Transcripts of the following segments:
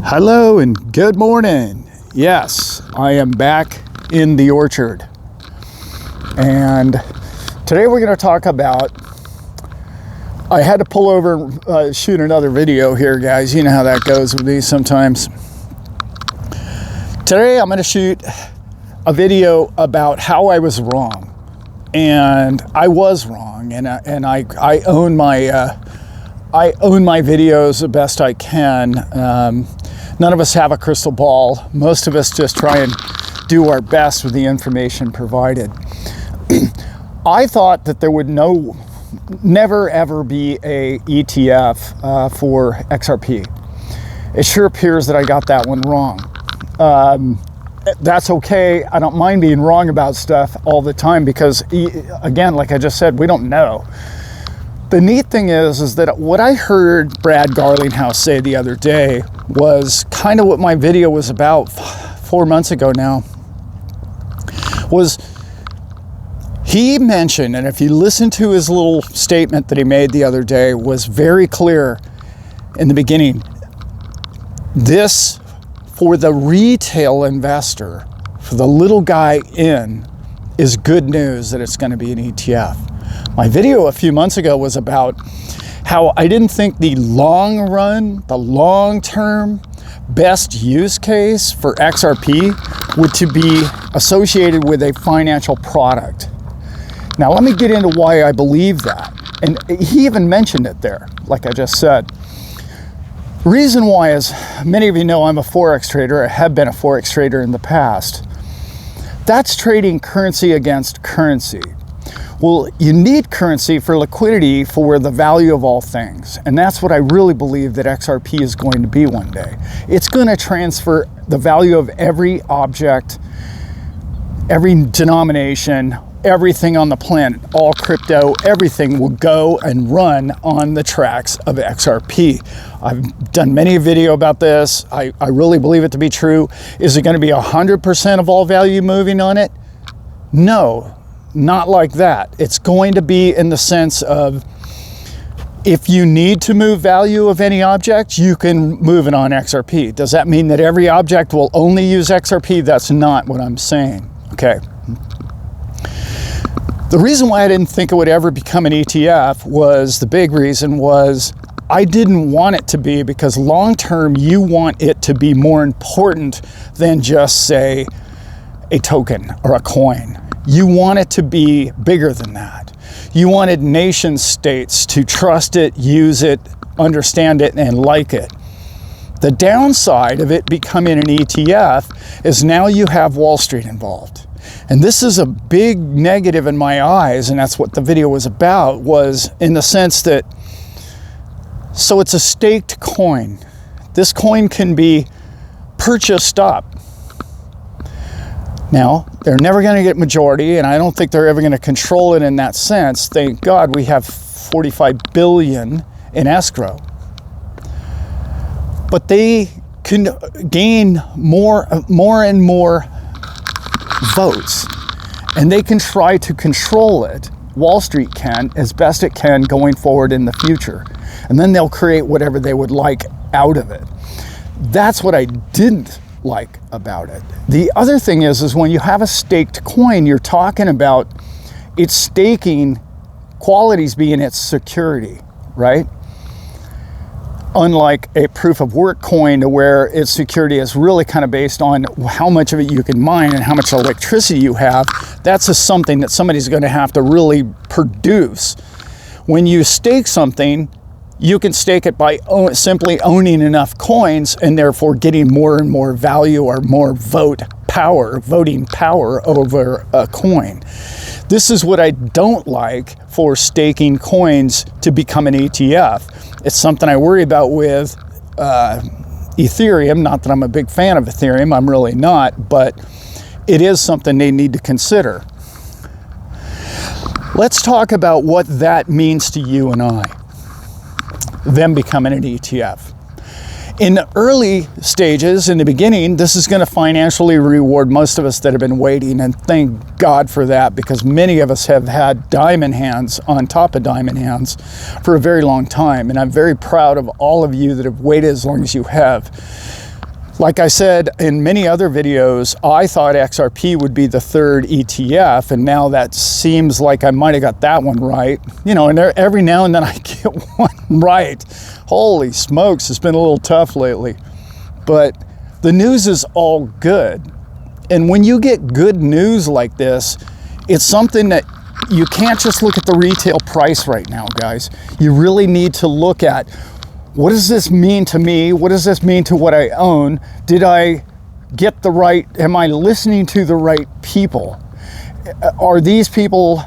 Hello and good morning. Yes, I am back in the orchard. And today we're going to talk about, I had to pull over and shoot another video here, guys. You know how that goes with me sometimes. Today I'm going to shoot a video about how I was wrong. And I was wrong, and I own my videos the best I can. None of us have a crystal ball. Most of us just try and do our best with the information provided. I thought that there would never ever be a ETF for XRP. It sure appears that I got that one wrong. That's okay. I don't mind being wrong about stuff all the time because, again, like I just said, we don't know. The neat thing is that what I heard Brad Garlinghouse say the other day was kind of what my video was about 4 months ago now. Was he mentioned, and if you listen to his little statement that he made the other day, was very clear in the beginning. This, for the retail investor, for the little guy in, is good news that it's going to be an ETF. My video a few months ago was about how I didn't think the long run, the long term best use case for XRP would to be associated with a financial product. Now let me get into why I believe that. And he even mentioned it there, like I just said. Reason why is, many of you know I'm a Forex trader. I have been a Forex trader in the past. That's trading currency against currency. Well, you need currency for liquidity for the value of all things. And that's what I really believe that XRP is going to be one day. It's going to transfer the value of every object, every denomination, everything on the planet, all crypto, everything will go and run on the tracks of XRP. I've done many videos about this. I really believe it to be true. Is it going to be 100% of all value moving on it? No. Not like that. It's going to be in the sense of, if you need to move value of any object, you can move it on XRP. Does that mean that every object will only use XRP? That's not what I'm saying. Okay. The reason why I didn't think it would ever become an ETF was, the big reason was, I didn't want it to be, because long term you want it to be more important than just, say, a token or a coin. You want it to be bigger than that. You wanted nation states to trust it, use it, understand it, and like it. The downside of it becoming an ETF is now you have Wall Street involved. And this is a big negative in my eyes, and that's what the video was about, was in the sense that, so it's a staked coin. This coin can be purchased up. Now, they're never going to get majority, and I don't think they're ever going to control it in that sense. Thank God we have 45 billion in escrow. But they can gain more and more votes, and they can try to control it. Wall Street can, as best it can, going forward in the future. And then they'll create whatever they would like out of it. That's what I didn't like about it. The other thing is when you have a staked coin, you're talking about its staking qualities being its security, right? Unlike a proof of work coin, to where its security is really kind of based on how much of it you can mine and how much electricity you have. That's just something that somebody's going to have to really produce. When you stake something, you can stake it by simply owning enough coins, and therefore getting more and more value or more voting power over a coin. This is what I don't like for staking coins to become an ETF. It's something I worry about with Ethereum. Not that I'm a big fan of Ethereum, I'm really not, but it is something they need to consider. Let's talk about what that means to you and I. Them becoming an ETF. In the early stages, in the beginning, this is going to financially reward most of us that have been waiting, and thank God for that, because many of us have had diamond hands on top of diamond hands for a very long time, and I'm very proud of all of you that have waited as long as you have. Like I said in many other videos, I thought XRP would be the third ETF, and now that seems like I might have got that one right. You know, and every now and then I get one right. Holy smokes, it's been a little tough lately. But the news is all good. And when you get good news like this, it's something that you can't just look at the retail price right now, guys. You really need to look at, what does this mean to me? What does this mean to what I own? Did I get the right, am I listening to the right people? Are these people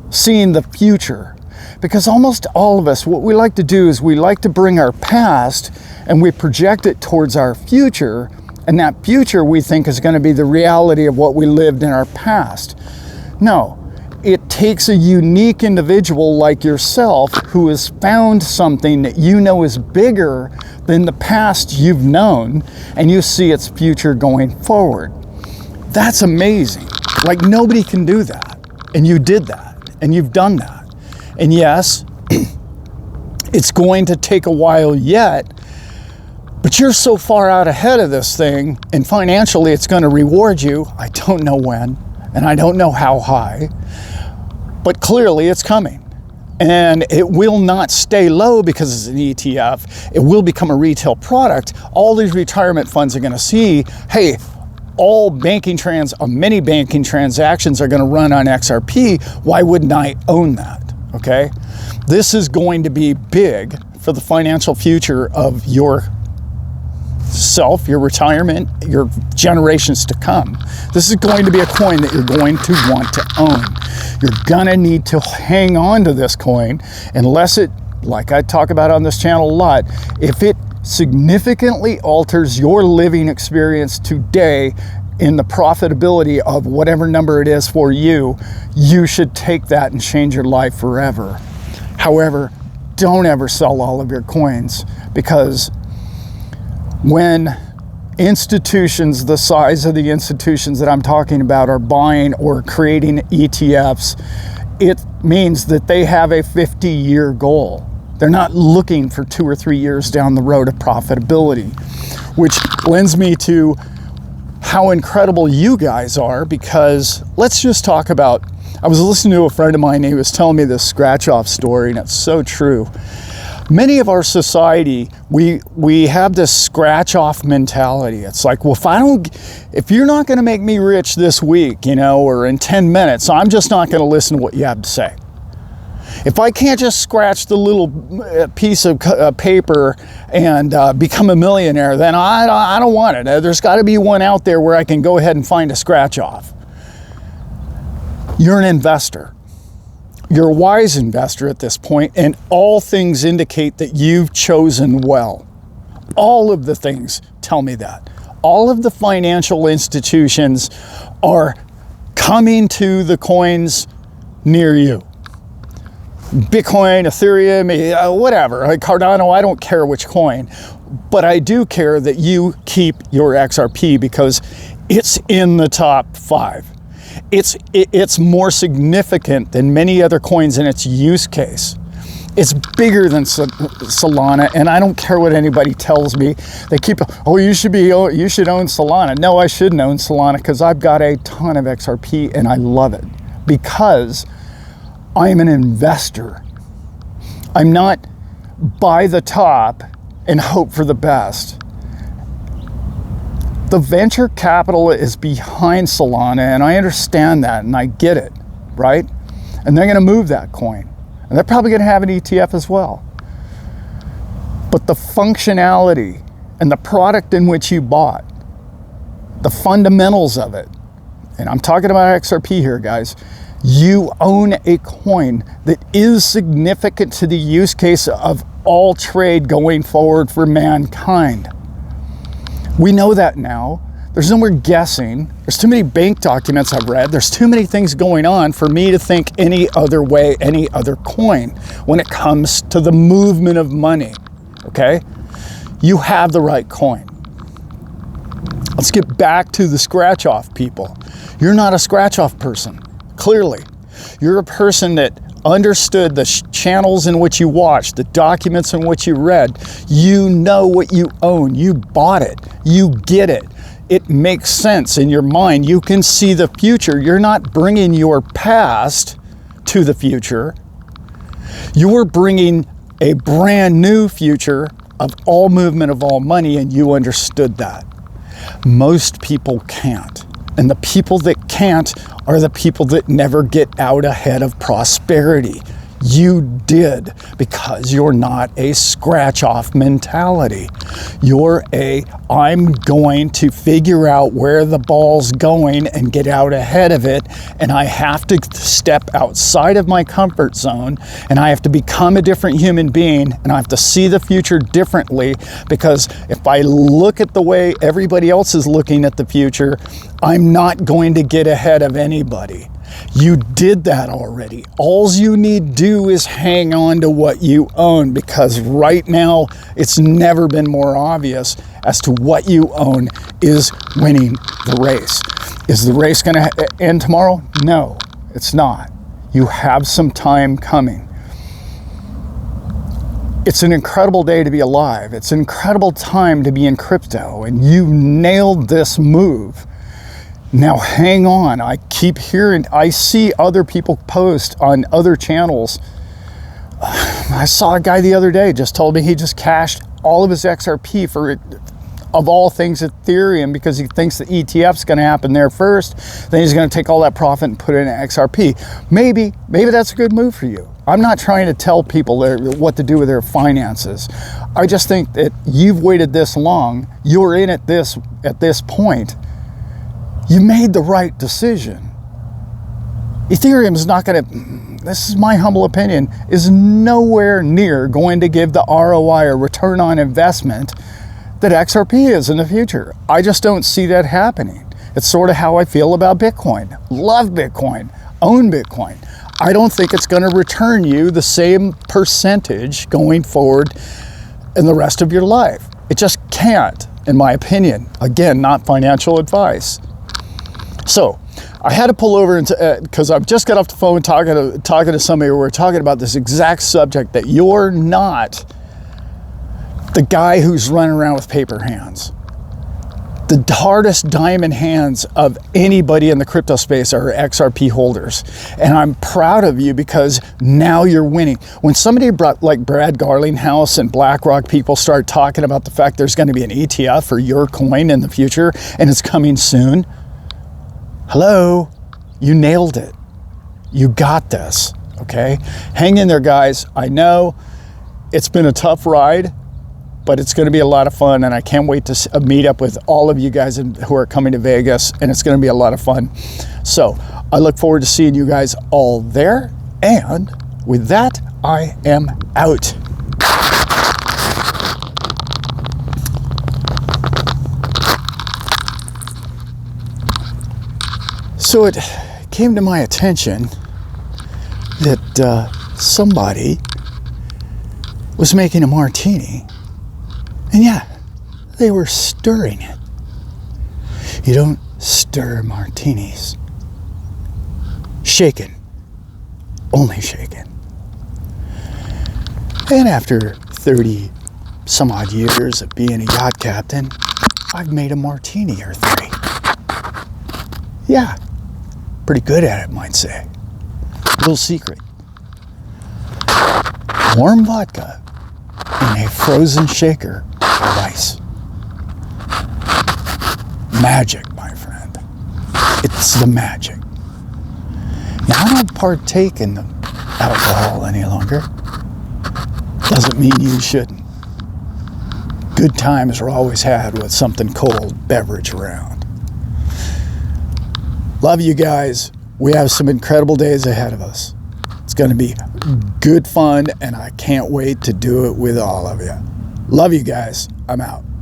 seeing the future? Because almost all of us, what we like to do is we like to bring our past and we project it towards our future, and that future we think is going to be the reality of what we lived in our past. No. It takes a unique individual like yourself who has found something that you know is bigger than the past you've known, and you see its future going forward. That's amazing. Like, nobody can do that. And you did that, and you've done that. And yes, it's going to take a while yet, but you're so far out ahead of this thing, and financially it's going to reward you. I don't know when, and I don't know how high. But clearly it's coming, and it will not stay low because it's an ETF. It will become a retail product. All these retirement funds are going to see, hey, many banking transactions are going to run on XRP. Why wouldn't I own that? Okay, this is going to be big for the financial future of yourself, your retirement, your generations to come. This is going to be a coin that you're going to want to own. You're gonna need to hang on to this coin unless it, like I talk about on this channel a lot, if it significantly alters your living experience today in the profitability of whatever number it is for you, you should take that and change your life forever. However, don't ever sell all of your coins, because when institutions the size of the institutions that I'm talking about are buying or creating ETFs, it means that they have a 50-year goal. They're not looking for 2 or 3 years down the road of profitability, which lends me to how incredible you guys are, because let's just talk about, I was listening to a friend of mine, he was telling me this scratch-off story, and it's so true. Many of our society, we have this scratch-off mentality. It's like, well, if you're not going to make me rich this week, you know, or in 10 minutes, I'm just not going to listen to what you have to say. If I can't just scratch the little piece of paper and become a millionaire, then I don't want it. There's got to be one out there where I can go ahead and find a scratch-off. You're an investor. You're a wise investor at this point, and all things indicate that you've chosen well. All of the things tell me that. All of the financial institutions are coming to the coins near you. Bitcoin, Ethereum, whatever, like Cardano, I don't care which coin, but I do care that you keep your XRP because it's in the top 5. It's more significant than many other coins in its use case. It's bigger than Solana, and I don't care what anybody tells me. They keep, oh, you should own Solana. No, I shouldn't own Solana because I've got a ton of XRP and I love it because I'm an investor. I'm not buy the top and hope for the best. The venture capital is behind Solana, and I understand that, and I get it, right? And they're going to move that coin. And they're probably going to have an ETF as well. But the functionality and the product in which you bought, the fundamentals of it, and I'm talking about XRP here, guys, you own a coin that is significant to the use case of all trade going forward for mankind. We know that now. There's no more guessing. There's too many bank documents I've read. There's too many things going on for me to think any other way, any other coin when it comes to the movement of money, okay? You have the right coin. Let's get back to the scratch-off people. You're not a scratch-off person, clearly. You're a person that understood the channels in which you watched, the documents in which you read, you know what you own. You bought it. You get it. It makes sense in your mind. You can see the future. You're not bringing your past to the future. You're bringing a brand new future of all movement of all money, and you understood that. Most people can't. And the people that can't are the people that never get out ahead of prosperity. You did, because you're not a scratch-off mentality. You're a, I'm going to figure out where the ball's going and get out ahead of it, and I have to step outside of my comfort zone, and I have to become a different human being, and I have to see the future differently, because if I look at the way everybody else is looking at the future, I'm not going to get ahead of anybody. You did that already. All you need to do is hang on to what you own, because right now it's never been more obvious as to what you own is winning the race. Is the race going to end tomorrow? No, it's not. You have some time coming. It's an incredible day to be alive. It's an incredible time to be in crypto, and you nailed this move. Now hang on, I keep hearing, I see other people post on other channels. I saw a guy the other day just told me he just cashed all of his XRP for, of all things, Ethereum, because he thinks the ETF's gonna happen there first. Then he's gonna take all that profit and put it in XRP. Maybe that's a good move for you. I'm not trying to tell people what to do with their finances. I just think that you've waited this long, you're in at this point. You made the right decision. Ethereum is not going to, this is my humble opinion, is nowhere near going to give the ROI or return on investment that XRP is in the future. I just don't see that happening. It's sort of how I feel about Bitcoin. Love Bitcoin, own Bitcoin. I don't think it's going to return you the same percentage going forward in the rest of your life. It just can't, in my opinion. Again, not financial advice. So I had to pull over because I've just got off the phone talking to somebody where we're talking about this exact subject, that you're not the guy who's running around with paper hands. The hardest diamond hands of anybody in the crypto space are XRP holders. And I'm proud of you, because now you're winning. When somebody like Brad Garlinghouse and BlackRock people start talking about the fact there's going to be an ETF for your coin in the future and it's coming soon, hello, you nailed it. You got this, okay? Hang in there, guys. I know it's been a tough ride, but it's going to be a lot of fun, and I can't wait to meet up with all of you guys who are coming to Vegas, and it's going to be a lot of fun. So I look forward to seeing you guys all there, and with that, I am out. So it came to my attention that somebody was making a martini, and yeah, they were stirring it. You don't stir martinis. Shaken, only shaken. And after 30 some odd years of being a yacht captain, I've made a martini or three. Yeah. Pretty good at it, might say. Little secret. Warm vodka in a frozen shaker of ice. Magic, my friend. It's the magic. Now, I don't partake in the alcohol any longer. Doesn't mean you shouldn't. Good times are always had with something cold beverage around. Love you guys. We have some incredible days ahead of us. It's going to be good fun, and I can't wait to do it with all of you. Love you guys. I'm out.